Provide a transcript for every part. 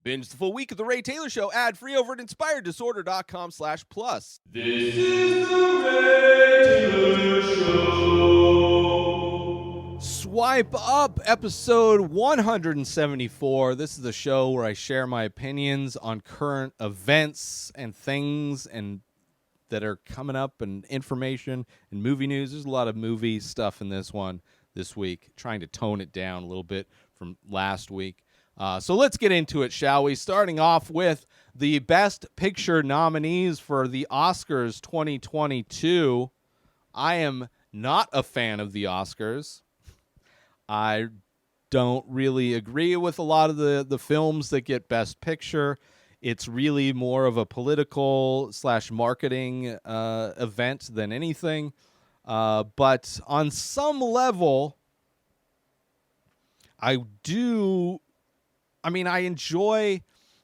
Binge the full week of The Ray Taylor Show ad-free over at inspireddisorder.com/plus. This is The Ray Taylor Show. Swipe up, episode 174. This is the show where I share my opinions on current events and things and that are coming up and information and movie news. There's a lot of movie stuff in this one this week, trying to tone it down a little bit from last week. So let's get into it, shall we? Starting off with the Best Picture nominees for the Oscars 2022. I am not a fan of the Oscars. I don't really agree with a lot of the films that get Best Picture. It's really more of a political / marketing event than anything. But on some level, I enjoy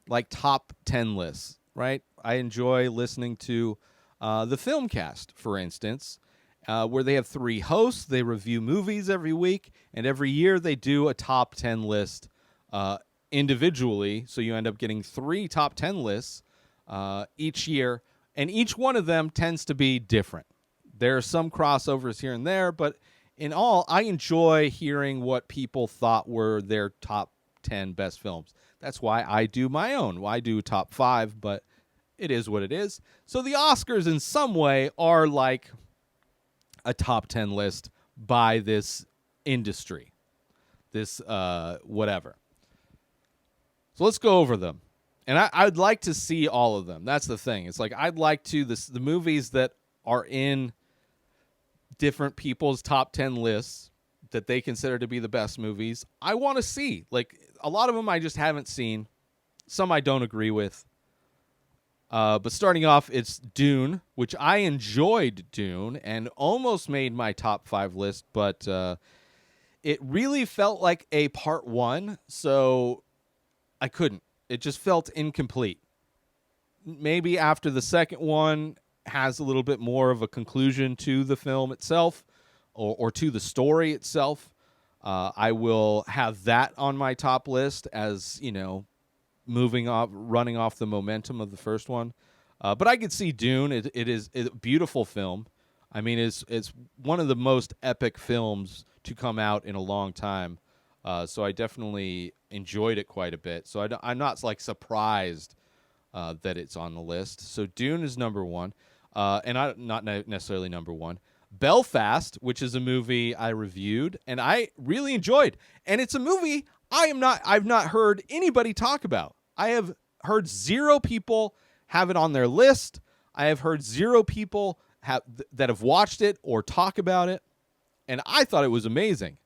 like top 10 lists, right? I enjoy listening to the Filmcast, for instance, where they have 3 hosts. They review movies every week, and every year they do a top 10 list individually. So you end up getting 3 top 10 lists each year, and each one of them tends to be different. There are some crossovers here and there, but in all, I enjoy hearing what people thought were their top 10 best films. That's why I do my own. Well, I do top 5, but it is what it is. So the Oscars in some way are like a top 10 list by this industry, this whatever. So let's go over them. And I'd like to see all of them. That's the thing. It's like I'd like to, the movies that are in different people's top 10 lists that they consider to be the best movies, I want to see. Like, a lot of them I just haven't seen. Some I don't agree with. But starting off, it's Dune, which I enjoyed Dune and almost made my top 5 list, but it really felt like a part 1, so I couldn't. It just felt incomplete. Maybe after the second one has a little bit more of a conclusion to the film itself, or to the story itself, I will have that on my top list as, running off the momentum of the first one. But I could see Dune. It is a beautiful film. I mean, it's one of the most epic films to come out in a long time. So I definitely enjoyed it quite a bit. So I'm not like surprised that it's on the list. So Dune is number 1, and not necessarily number 1. Belfast, which is a movie I reviewed and I really enjoyed, and it's a movie I've not heard anybody talk about. I have heard 0 people have it on their list. I have heard 0 people that have watched it or talk about it, and I thought it was amazing.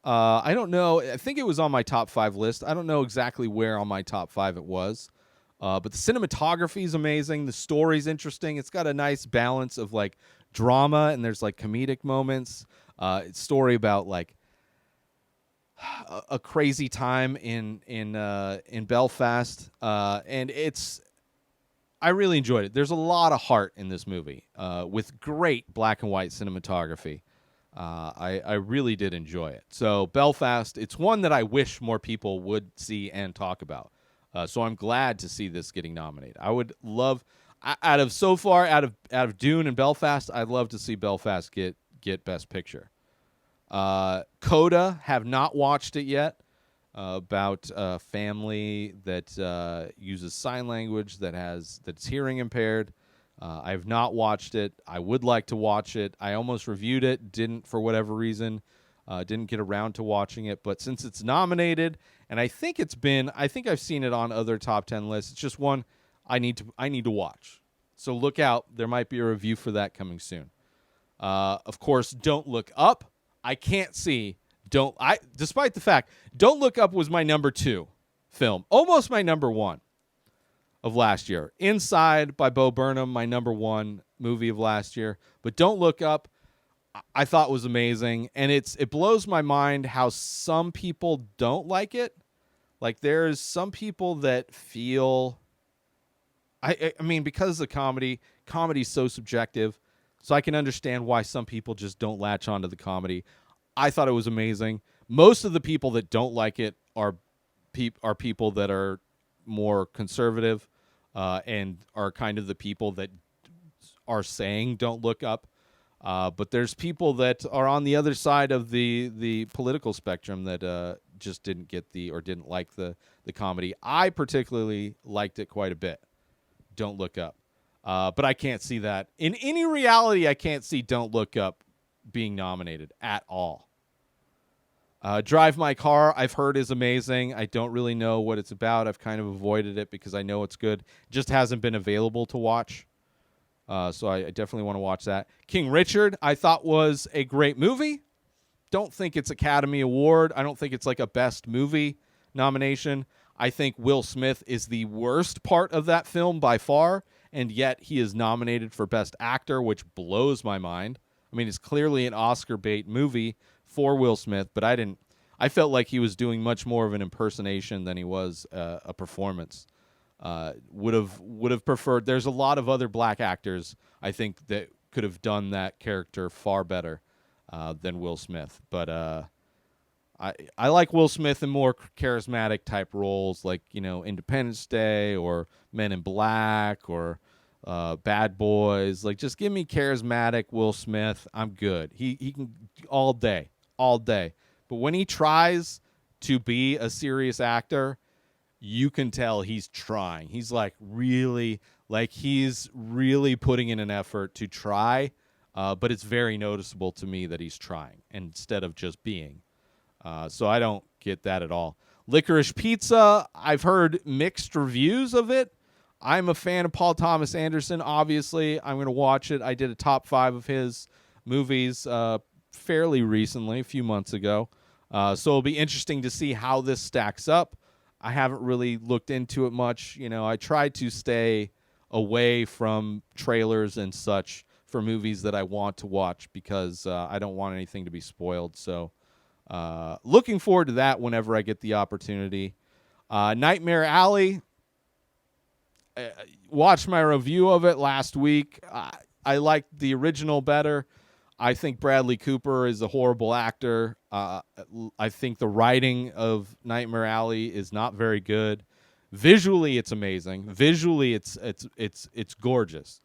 I don't know. I think it was on my top 5 list. I don't know exactly where on my top 5 it was. But the cinematography is amazing. The story's interesting. It's got a nice balance of like drama, and there's like comedic moments. It's a story about like a crazy time in Belfast, and I really enjoyed it. There's a lot of heart in this movie, with great black and white cinematography. I really did enjoy it. So Belfast, it's one that I wish more people would see and talk about. So I'm glad to see this getting nominated. I would love, out of Dune and Belfast, I'd love to see Belfast get Best Picture. Coda, have not watched it yet. About a family that uses sign language that's hearing impaired. I have not watched it. I would like to watch it. I almost reviewed it, didn't for whatever reason. Didn't get around to watching it, but since it's nominated, and I think I've seen it on other top 10 lists. It's just one I need to watch. So look out. There might be a review for that coming soon. Of course, Don't Look Up. I can't see. Despite the fact Don't Look Up was my number 2 film, almost my number 1 of last year. Inside by Bo Burnham, my number 1 movie of last year. But Don't Look Up, I thought was amazing, and it blows my mind how some people don't like it. Like, there's some people that feel, I mean, because of comedy's so subjective, so I can understand why some people just don't latch onto the comedy. I thought it was amazing. Most of the people that don't like it are people that are more conservative and are kind of the people that are saying don't look up. But there's people that are on the other side of the political spectrum that just didn't get or didn't like the comedy. I particularly liked it quite a bit. Don't Look Up. But I can't see that. In any reality, I can't see Don't Look Up being nominated at all. Drive My Car, I've heard is amazing. I don't really know what it's about. I've kind of avoided it because I know it's good. It just hasn't been available to watch. So I definitely want to watch that. King Richard, I thought was a great movie. Don't think it's Academy Award. I don't think it's like a best movie nomination. I think Will Smith is the worst part of that film by far, and yet he is nominated for Best Actor, which blows my mind. I mean, it's clearly an Oscar bait movie for Will Smith, but I felt like he was doing much more of an impersonation than he was a performance. Would have preferred. There's a lot of other black actors I think that could have done that character far better than Will Smith. But I like Will Smith in more charismatic type roles, like Independence Day or Men in Black or Bad Boys. Like, just give me charismatic Will Smith. I'm good. He can all day. But when he tries to be a serious actor, you can tell he's trying. He's really putting in an effort to try, but it's very noticeable to me that he's trying instead of just being. So I don't get that at all. Licorice Pizza, I've heard mixed reviews of it. I'm a fan of Paul Thomas Anderson, obviously. I'm going to watch it. I did a top 5 of his movies fairly recently, a few months ago. So it'll be interesting to see how this stacks up. I haven't really looked into it much. I try to stay away from trailers and such for movies that I want to watch because I don't want anything to be spoiled. So looking forward to that whenever I get the opportunity. Nightmare Alley, watched my review of it last week. I liked the original better. I think Bradley Cooper is a horrible actor. I think the writing of Nightmare Alley is not very good. Visually, it's amazing. Visually, it's gorgeous.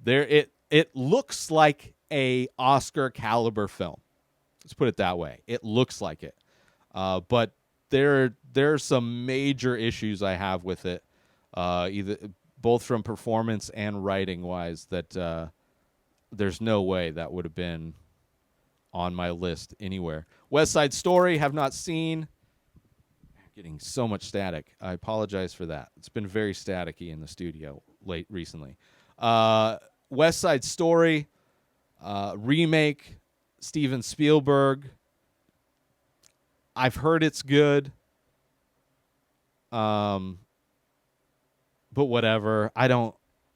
It looks like a Oscar caliber film. Let's put it that way. It looks like it. But there are some major issues I have with it, both from performance and writing wise, that there's no way that would have been on my list anywhere. West Side Story, have not seen. Getting so much static. I apologize for that. It's been very staticky in the studio recently. West Side Story, remake, Steven Spielberg. I've heard it's good. But whatever.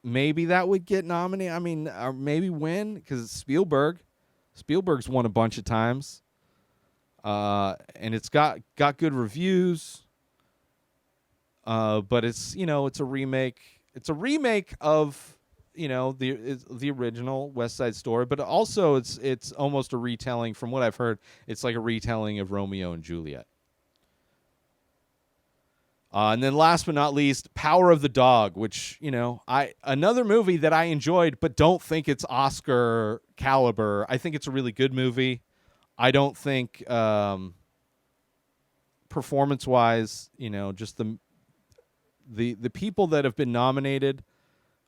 Maybe that would get nominated. I mean, or maybe win because it's Spielberg. Spielberg's won a bunch of times. And it's got good reviews. But it's a remake. It's a remake of the original West Side Story, but also it's almost a retelling. From what I've heard, it's like a retelling of Romeo and Juliet. And then last but not least, Power of the Dog, which, another movie that I enjoyed, but don't think it's Oscar caliber. I think it's a really good movie. I don't think performance-wise, just the people that have been nominated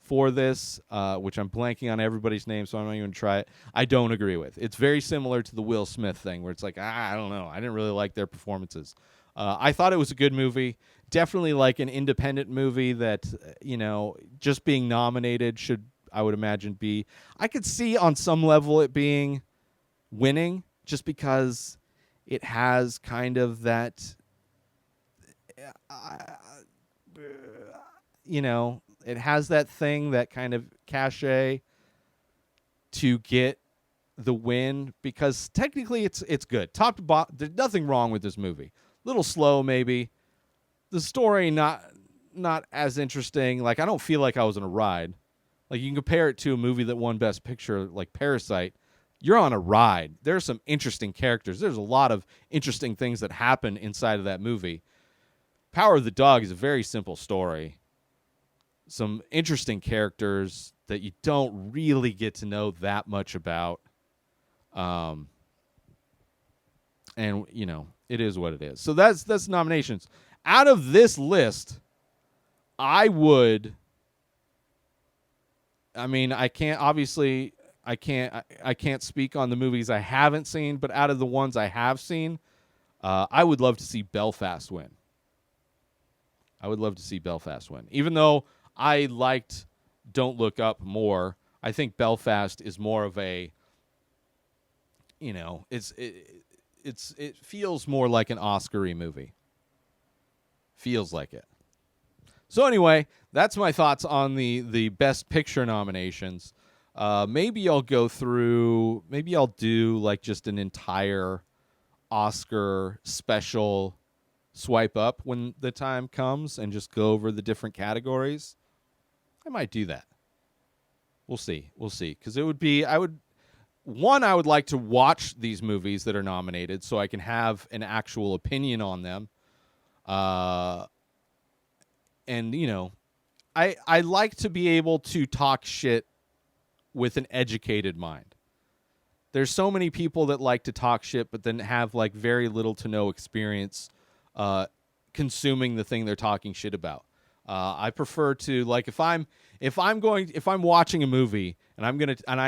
for this, which I'm blanking on everybody's name, so I'm not even try it. I don't agree with. It's very similar to the Will Smith thing, where it's like, I don't know. I didn't really like their performances. I thought it was a good movie. Definitely like an independent movie that, just being nominated should, I would imagine, be. I could see on some level it being winning just because it has kind of that, it has that thing, that kind of cachet to get the win, because technically it's good. Top to bottom, there's nothing wrong with this movie. A little slow, maybe. The story not as interesting. Like, I don't feel like I was on a ride. Like, you can compare it to a movie that won Best Picture, like Parasite. You're on a ride. There's some interesting characters. There's a lot of interesting things that happen inside of that movie. Power of the Dog is a very simple story. Some interesting characters that you don't really get to know that much about. And it is what it is. So that's nominations. Out of this list, I can't speak on the movies I haven't seen, but out of the ones I have seen, I would love to see Belfast win. Even though I liked Don't Look Up more, I think Belfast is more of a, it feels more like an Oscar-y movie. Feels like it. So anyway, that's my thoughts on the Best Picture nominations. Maybe I'll do like just an entire Oscar special swipe up when the time comes and just go over the different categories. I might do that. We'll see. Because I would like to watch these movies that are nominated so I can have an actual opinion on them. And I like to be able to talk shit with an educated mind. There's so many people that like to talk shit but then have like very little to no experience consuming the thing they're talking shit about. I prefer to, like, if I'm watching a movie and I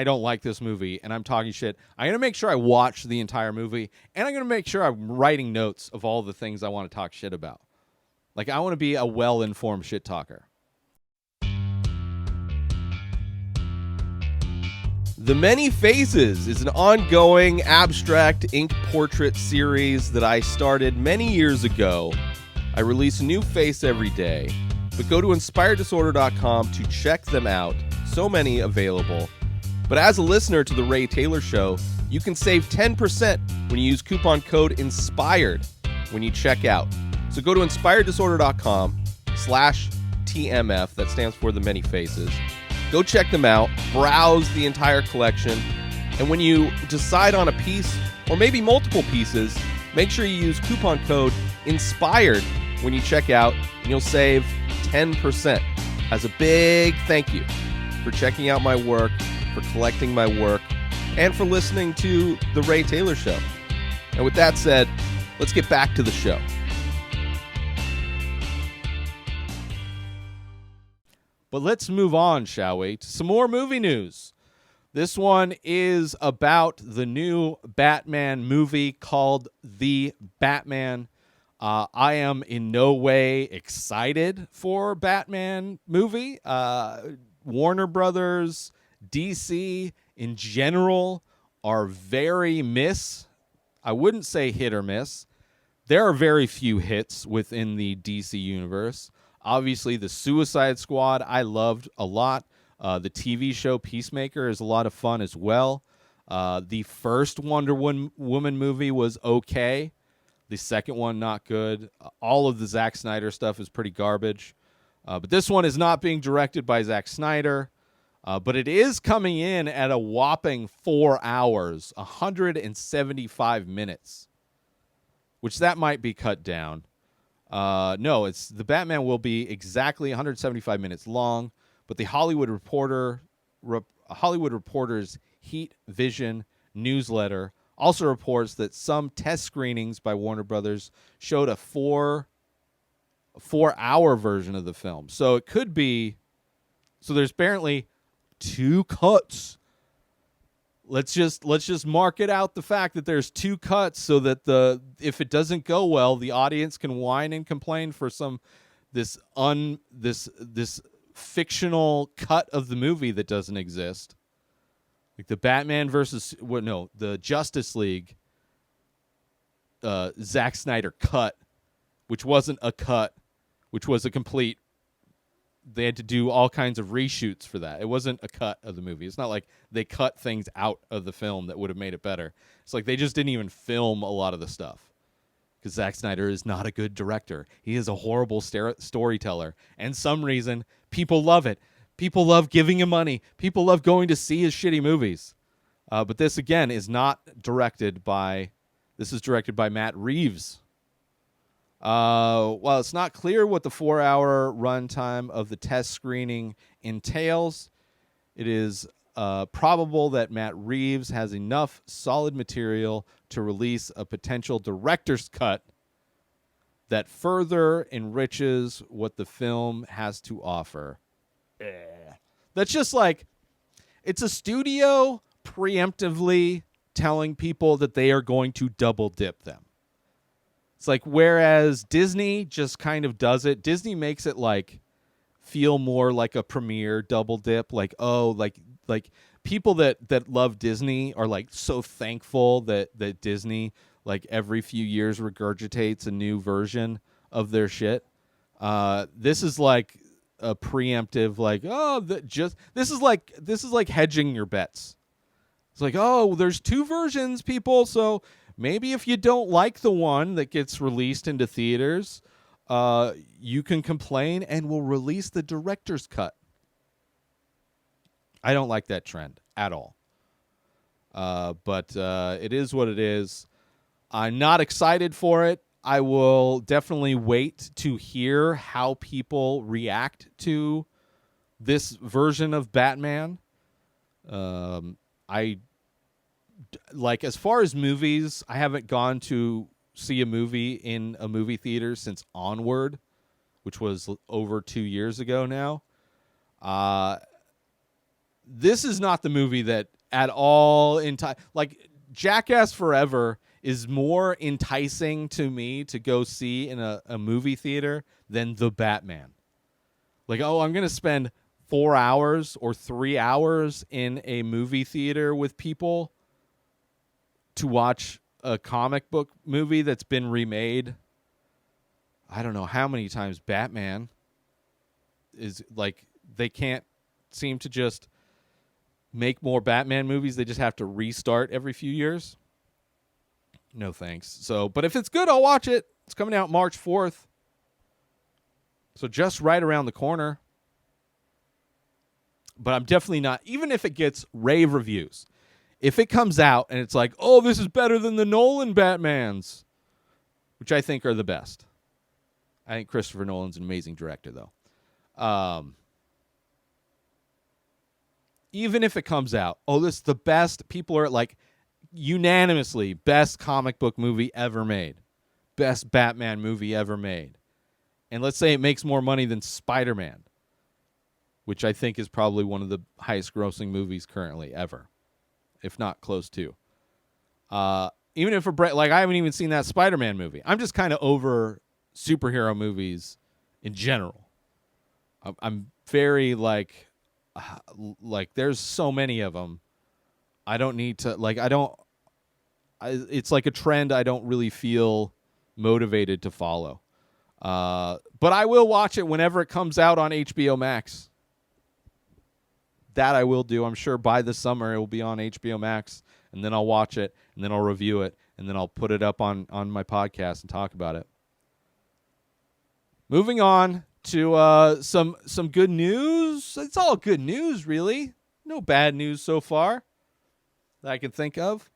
don't like this movie and I'm talking shit, I'm going to make sure I watch the entire movie, and I'm going to make sure I'm writing notes of all the things I want to talk shit about. Like, I want to be a well-informed shit talker. The Many Faces is an ongoing abstract ink portrait series that I started many years ago. I release a new face every day, but go to inspireddisorder.com to check them out. So many available. But as a listener to The Ray Taylor Show, you can save 10% when you use coupon code INSPIRED when you check out. So go to inspireddisorder.com/TMF, that stands for The Many Faces. Go check them out, browse the entire collection, and when you decide on a piece, or maybe multiple pieces, make sure you use coupon code INSPIRED when you check out, and you'll save 10%. As a big thank you for checking out my work, for collecting my work, and for listening to The Ray Taylor Show. And with that said, let's get back to the show. But let's move on, shall we, to some more movie news. This one is about the new Batman movie called The Batman. I am in no way excited for Batman movie. Warner Brothers, DC in general are very I wouldn't say hit or miss. There are very few hits within the DC universe. Obviously, the Suicide Squad I loved a lot. The TV show Peacemaker is a lot of fun as well. The first Wonder Woman movie was okay. The second one, not good. All of the Zack Snyder stuff is pretty garbage. But this one is not being directed by Zack Snyder. But it is coming in at a whopping 4 hours, 175 minutes. Which that might be cut down. No, the Batman will be exactly 175 minutes long, but the Hollywood Reporter's Heat Vision newsletter also reports that some test screenings by Warner Brothers showed a 4-hour version of the film. So it could be. So there's apparently 2 cuts. Let's just mark it out, the fact that there's 2 cuts, so that if it doesn't go well, the audience can whine and complain for this fictional cut of the movie that doesn't exist. Like the Batman the Justice League Zack Snyder cut, which wasn't a cut, which was a complete. They had to do all kinds of reshoots for that. It wasn't a cut of the movie. It's not like they cut things out of the film that would have made it better. It's like they just didn't even film a lot of the stuff. Because Zack Snyder is not a good director. He is a horrible storyteller. And some reason, people love it. People love giving him money. People love going to see his shitty movies. But this, again, is not directed by... This is directed by Matt Reeves. While it's not clear what the 4-hour runtime of the test screening entails, it is probable that Matt Reeves has enough solid material to release a potential director's cut that further enriches what the film has to offer. That's just like, it's a studio preemptively telling people that they are going to double dip them. It's like, whereas Disney just kind of does it, Disney makes it like feel more like a premiere double dip. Like, oh, like people that love Disney are like so thankful that Disney like every few years regurgitates a new version of their shit. This is like a preemptive, like, oh, this is like hedging your bets. It's like, oh, there's two versions, people, so maybe if you don't like the one that gets released into theaters, you can complain and we'll release the director's cut. I don't like that trend at all. But it is what it is. I'm not excited for it. I will definitely wait to hear how people react to this version of Batman. I like, as far as movies, I haven't gone to see a movie in a movie theater since Onward, which was over 2 years ago now. This is not the movie that at all like Jackass Forever is more enticing to me to go see in a movie theater than the Batman. Like, oh, I'm going to spend 4 hours or 3 hours in a movie theater with people to watch a comic book movie that's been remade. I don't know how many times. Batman is like, they can't seem to just make more Batman movies. They just have to restart every few years. No thanks. So, but if it's good, I'll watch it. It's coming out March 4th. So just right around the corner. But I'm definitely not, even if it gets rave reviews, if it comes out and it's like, oh, this is better than the Nolan Batmans, which I think are the best. I think Christopher Nolan's an amazing director, though. Even if it comes out, oh, this is the best, people are like, unanimously, best comic book movie ever made. Best Batman movie ever made. And let's say it makes more money than Spider-Man, which I think is probably one of the highest grossing movies currently ever, if not close to. Even if like, I haven't even seen that Spider-Man movie. I'm just kind of over superhero movies in general. I'm very like there's so many of them. I don't need to, like, it's like a trend I don't really feel motivated to follow. But I will watch it whenever it comes out on HBO Max. That I will do. I'm sure by the summer it will be on HBO Max, and then I'll watch it, and then I'll review it, and then I'll put it up on my podcast and talk about it. Moving on to some good news. It's all good news, really. No bad news so far that I can think of.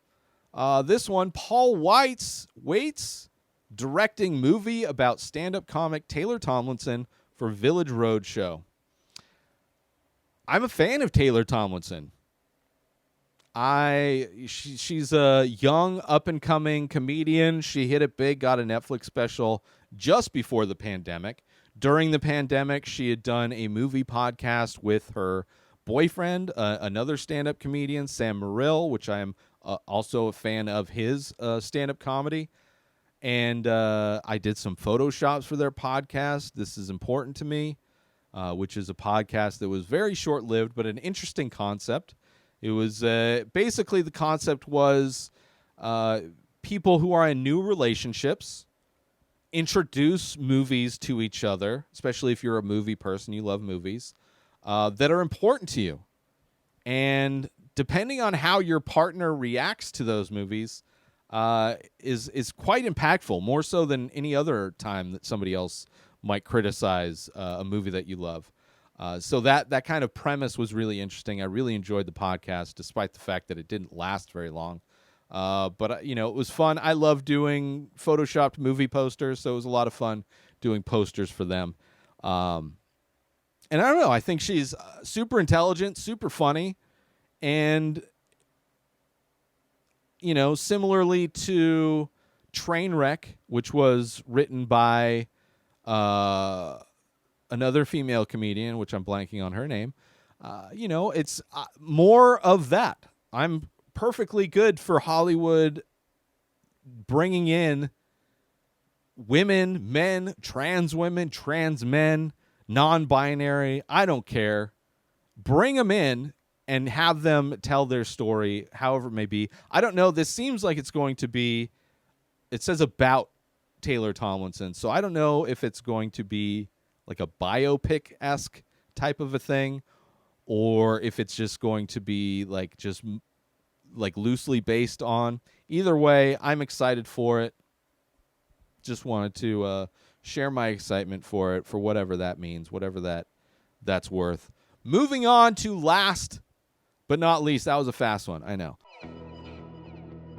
This one, Paul waits directing movie about stand-up comic Taylor Tomlinson for Village Roadshow. I'm a fan of Taylor Tomlinson. She's a young, up-and-coming comedian. She hit it big, got a Netflix special just before the pandemic. During the pandemic, she had done a movie podcast with her boyfriend, another stand-up comedian, Sam Morrill, which I am also a fan of his stand-up comedy. And I did some photoshops for their podcast, This Is Important to Me, which is a podcast that was very short-lived, but an interesting concept. It was basically, the concept was people who are in new relationships introduce movies to each other, especially if you're a movie person, you love movies, that are important to you. And depending on how your partner reacts to those movies, is quite impactful, more so than any other time that somebody else might criticize a movie that you love. So that kind of premise was really interesting. I really enjoyed the podcast, despite the fact that it didn't last very long. But it was fun. I love doing photoshopped movie posters, so it was a lot of fun doing posters for them. And I don't know. I think she's super intelligent, super funny, and similarly to Trainwreck, which was written by another female comedian, which I'm blanking on her name. It's more of that. I'm perfectly good for Hollywood bringing in women, men, trans men, non-binary. I don't care. Bring them in and have them tell their story, however it may be. I don't know. This seems like it's going to be, it says about Taylor Tomlinson, so I don't know if it's going to be like a biopic-esque type of a thing, or if it's just going to be like just like loosely based on. Either way, I'm excited for it. Just wanted to share my excitement for it, for whatever that means, whatever that's worth. Moving on to last but not least. That was a fast one, I know.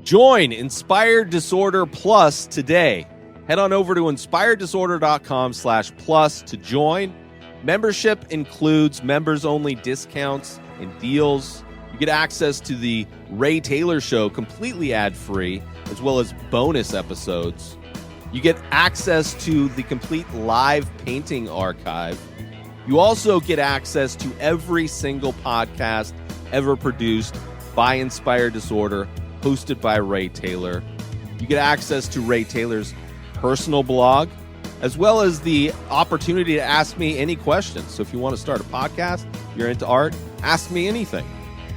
Join Inspired Disorder Plus today. Head on over to inspireddisorder.com/plus to join. Membership includes members-only discounts and deals. You get access to the Ray Taylor Show completely ad-free, as well as bonus episodes. You get access to the complete live painting archive. You also get access to every single podcast ever produced by Inspired Disorder, hosted by Ray Taylor. You get access to Ray Taylor's personal blog, as well as the opportunity to ask me any questions. So if you want to start a podcast, you're into art, ask me anything.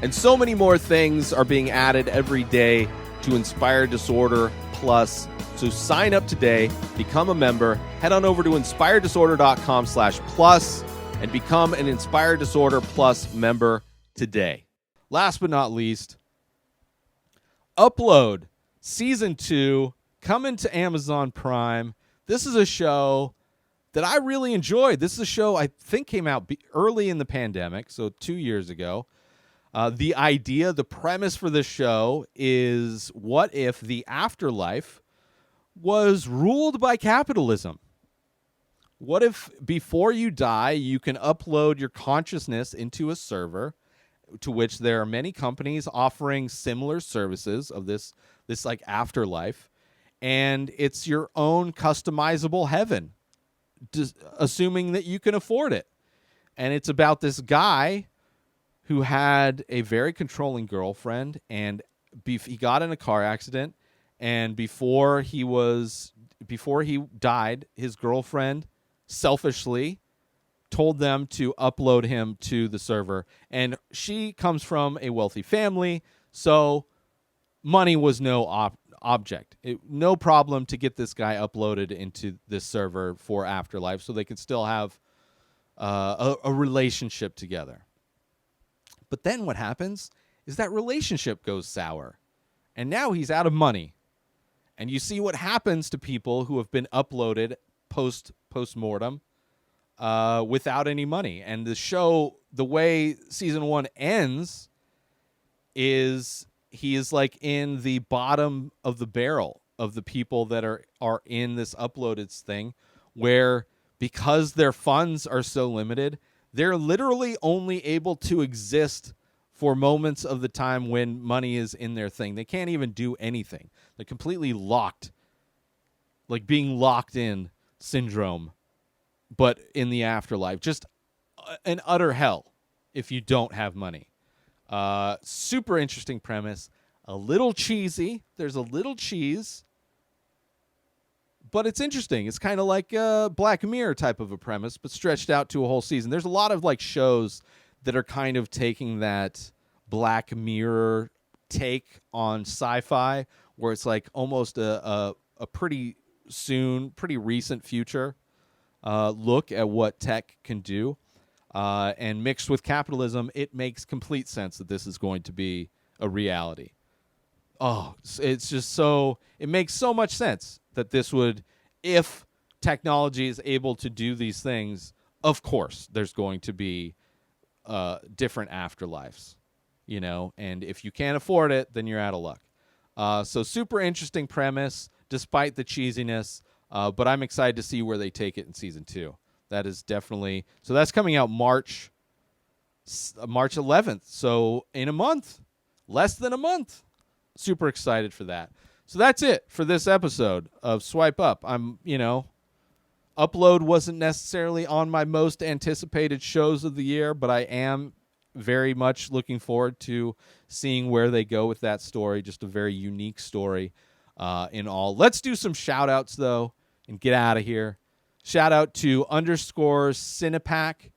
And so many more things are being added every day to Inspired Disorder Plus. So sign up today, become a member, head on over to inspireddisorder.com/plus and become an Inspired Disorder Plus member today. Last but not least, Upload Season 2 coming to Amazon Prime. This is a show that I really enjoyed. This is a show I think came out early in the pandemic, so 2 years ago. The idea, the premise for this show is, what if the afterlife was ruled by capitalism? What if before you die, you can upload your consciousness into a server, to which there are many companies offering similar services of this like afterlife, and it's your own customizable heaven, assuming that you can afford it. And it's about this guy who had a very controlling girlfriend, and he got in a car accident, and before he died, his girlfriend selfishly told them to upload him to the server. And she comes from a wealthy family, so money was no object. No problem to get this guy uploaded into this server for afterlife, so they could still have a relationship together. But then what happens is that relationship goes sour, and now he's out of money. And you see what happens to people who have been uploaded post-mortem without any money. And the show, the way season 1 ends, is he is like in the bottom of the barrel of the people that are in this uploaded thing, where because their funds are so limited, they're literally only able to exist for moments of the time when money is in their thing. They can't even do anything. They're completely locked, like being locked in syndrome, but in the afterlife. Just an utter hell if you don't have money. Super interesting premise. A little cheesy. There's a little cheese, but it's interesting. It's kind of like a Black Mirror type of a premise, but stretched out to a whole season. There's a lot of like shows that are kind of taking that Black Mirror take on sci-fi, where it's like almost a pretty recent future look at what tech can do. And mixed with capitalism, it makes complete sense that this is going to be a reality. Oh, it's just so, it makes so much sense that this would, if technology is able to do these things, of course, there's going to be different afterlives, and if you can't afford it, then you're out of luck. So super interesting premise, despite the cheesiness. But I'm excited to see where they take it in season 2. That is definitely so. That's coming out March 11th. So in a month, less than a month. Super excited for that. So that's it for this episode of Swipe Up. Upload wasn't necessarily on my most anticipated shows of the year, but I am very much looking forward to seeing where they go with that story. Just a very unique story in all. Let's do some shout outs though and get out of here. Shout out to _ Cinepak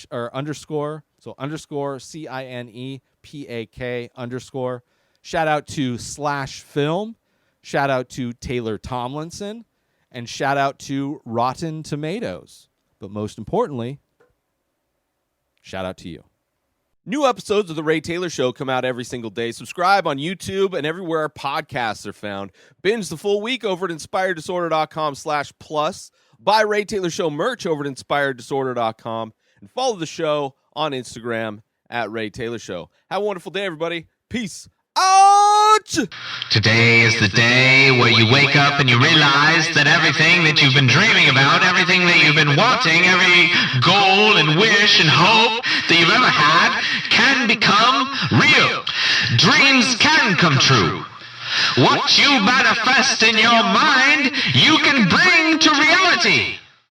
/ or underscore. So underscore CINEPAK _ Shout out to /film. Shout out to Taylor Tomlinson. And shout out to Rotten Tomatoes. But most importantly, shout out to you. New episodes of The Ray Taylor Show come out every single day. Subscribe on YouTube and everywhere our podcasts are found. Binge the full week over at inspireddisorder.com/plus. Buy Ray Taylor Show merch over at inspireddisorder.com. And follow the show on Instagram at Ray Taylor Show. Have a wonderful day, everybody. Peace out! Today is the day where you wake up and you realize that everything that you've been dreaming about, everything that you've been wanting, every goal and wish and hope that you've ever had can become real. Dreams can come true. What you manifest in your mind, you can bring to reality.